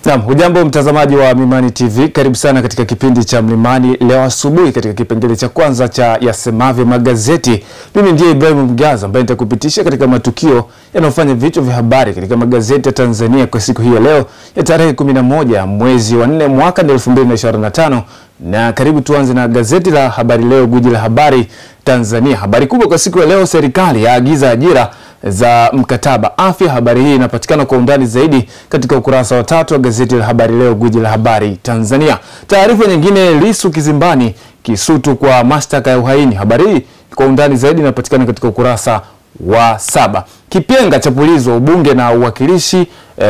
Naam, hujambo mtazamaji wa Mlimani TV. Karibu sana katika kipindi cha Mlimani leo asubuhi katika kipengele cha kwanza cha Yasemavyo Magazeti. Mimi ndiye Ibrahim Mgaza ambaye nitakupitisha katika matukio yanayofanya vichwa vya habari katika magazeti ya Tanzania kwa siku hii ya leo ya tarehe 11 mwezi wa 4 mwaka 2025. Na karibu tuanze na gazeti la Habari Leo, gwiji la habari Tanzania. Habari kubwa kwa siku ya leo, serikali yaagiza ajira za mkataba afya. Habari hii inapatikana kwa undani zaidi katika ukurasa wa 3 wa gazeti la Habari Leo, gwiji la habari Tanzania. Taarifa nyingine, Lissu kizimbani, Kisutu kwa mashtaka ya uhaini. Habari hii kwa undani zaidi inapatikana katika ukurasa wa 7. Kipenga cha pulizwa ubunge na uwakilishi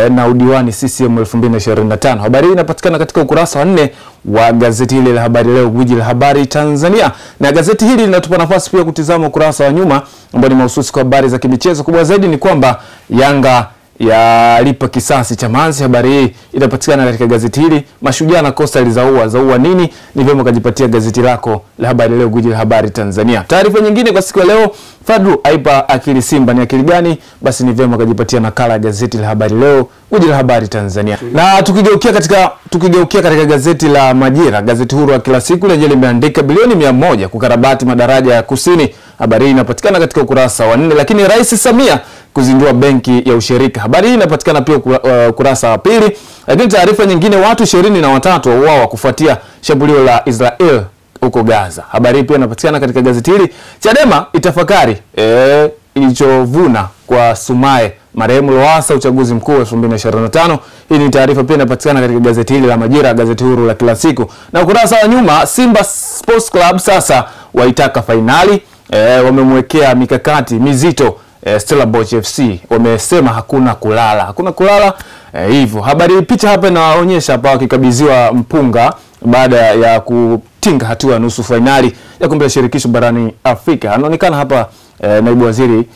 na udiwani CCM 2025. Habari hii inapatikana katika ukurasa wa 4 wa gazeti hili la Habari Leo, gwiji la habari Tanzania. Na gazeti hili linatupa nafasi pia kutizama ukurasa wa nyuma ambao ni mahususi kwa habari za kimichezo. Kubwa zaidi ni kwamba Yanga yalipa kisasi Chamazi. Habari hii inapatikana katika gazeti hili. Mashujaa na Coastal zaua nini? Ni vyema kujipatia gazeti lako la Habari Leo, gwiji la habari Tanzania. Taarifa nyingine kwa siku ya leo, Fadlu aipa akili Simba. Ni akili gani? Basi ni vyema kujipatia nakala ya gazeti la Habari Leo, gwiji la habari Tanzania. Na tukigeukia katika gazeti la Majira, gazeti huru wa kila siku, lenye limeandika bilioni 100 kukarabati madaraja ya kusini. Habari hii inapatikana katika ukurasa wa 4. Lakini Rais Samia kuzindua benki ya ushirika. Habari hii inapatikana pia ukurasa wa 2. Lakini taarifa nyingine, watu 23 wauawa kufuatia shambulio la Israel huko Gaza. Habari hii pia inapatikana katika gazeti hili. Chadema itafakari ilichovuna kwa Sumaye marehemu Lowassa uchaguzi mkuu wa 2025. Hii ni taarifa pia inapatikana katika gazeti hili la Majira, gazeti huru la kila siku. Na ukurasa wa nyuma, Simba Sports Club sasa waitaka fainali. Wamemwekea mikakati mizito Stellenbosch FC. Wamesema hakuna kulala. Hivyo habari, picha hapa inaonyesha hapa wakikabidhiwa mpunga baada ya kutinga hatua ya nusu finali ya kombe la shirikisho barani Afrika. Anaonekana hapa naibu waziri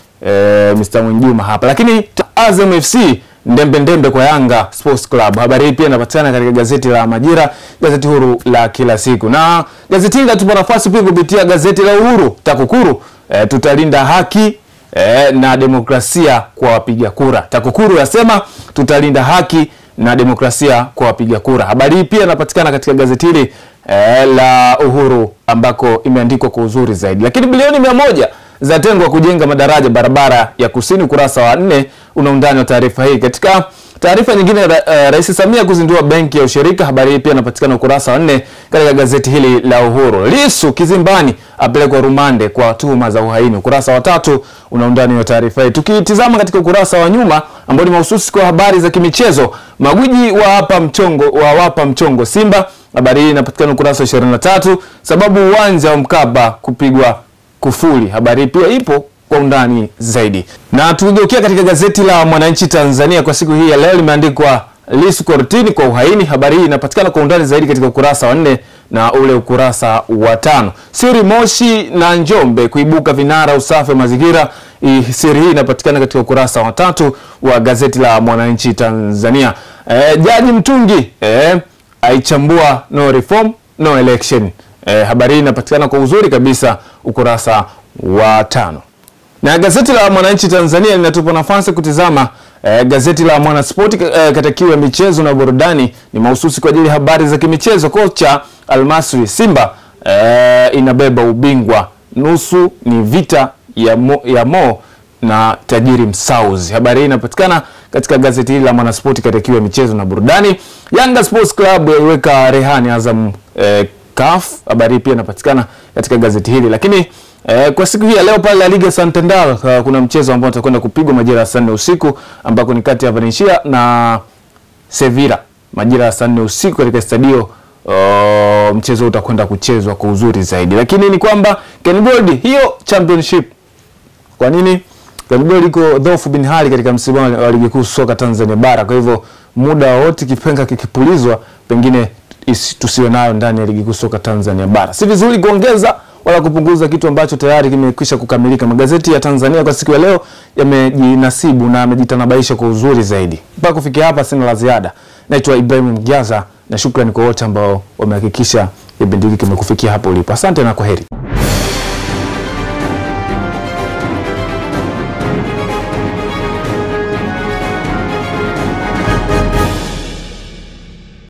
Mr. Mwinjuma hapa. Lakini Azam FC ndembe kwa Yanga Sports Club. Habari hii pia inapatikana katika gazeti la Majira, gazeti huru la kila siku. Na gazeti hili linatupa nafasi pia kupitia gazeti la Uhuru. TAKUKURU tutalinda haki na demokrasia kwa wapiga kura. TAKUKURU yasema tutalinda haki na demokrasia kwa wapiga kura. Habari hii pia inapatikana katika gazeti hili la Uhuru ambako imeandikwa kwa uzuri zaidi. Lakini bilioni 100 zatengwa kujenga madaraja barabara ya kusini. Ukurasa wa 4 una undani wa taarifa hii. Katika taarifa nyingine, Rais Samia kuzindua benki ya ushirika. Habari hii pia inapatikana ukurasa wa 4 katika gazeti hili la Uhuru. Lissu kizimbani apelekwa rumande kwa tuhuma za uhaini. Ukurasa wa 3 una undani wa taarifa hii. Tukitizama katika ukurasa wa nyuma ambao ni mahususi kwa habari za kimichezo, magwiji wapa mchongo Simba. Habari hii inapatikana ukurasa wa 23. Sababu uwanja wa Mkapa kupigwa kufuli. Habari pia ipo kwa undani zaidi. Na tukigeukia katika gazeti la Mwananchi Tanzania kwa siku hii ya leo, limeandikwa Lissu kortini kwa uhaini. Habari hii inapatikana kwa undani zaidi katika ukurasa wa 4 na ule ukurasa wa 5. Siri Moshi na Njombe kuibuka vinara usafi wa mazingira. Siri hii inapatikana katika ukurasa wa 3 wa gazeti la Mwananchi Tanzania. Jaji Mtungi aichambua no reform no election. Habari hii inapatikana kwa uzuri kabisa ukurasa wa 5. Na gazeti la Mwananchi Tanzania linatupa nafasi kutizama gazeti la Mwanaspoti katika kiu ya michezo na burudani. Ni mahususi kwa ajili ya habari za kimichezo. Kocha Almasri, Simba inabeba ubingwa, nusu ni vita ya Mo na tajiri Msauzi. Habari hii inapatikana katika gazeti hili la Mwanaspoti katika kiu ya michezo na burudani. Yanga Sports Club yaweka rehani Azam CAF. Habari pia inapatikana katika gazeti hili. Lakini kwa siku hii ya leo pale La Liga Santander kuna mchezo ambao utakwenda kupigwa majira ya 4 usiku ambako ni kati ya Valencia na Sevilla majira ya 4 usiku katika stadio. Mchezo utakwenda kuchezwa kwa uzuri zaidi. Lakini ni kwamba KenGold hiyo championship, kwa nini KenGold iko dhaifu bin hali katika msimu wa ligi kuu soka Tanzania bara. Kwa hivyo muda wote kipenga kikipulizwa pengine tusiwe nayo ndani ya ligi kuu soka Tanzania bara. Si vizuri kuongeza wala kupunguza kitu ambacho tayari kimekwisha kukamilika. Magazeti ya Tanzania kwa siku ya leo yamejinasibu na yamejitanabaisha kwa uzuri zaidi. Mpaka kufikia hapa sina la ziada. Naitwa Ibrahim Mgaza na shukrani kwa wote ambao wamehakikisha kipindi hiki kimekufikia hapo ulipo. Asante na kwaheri.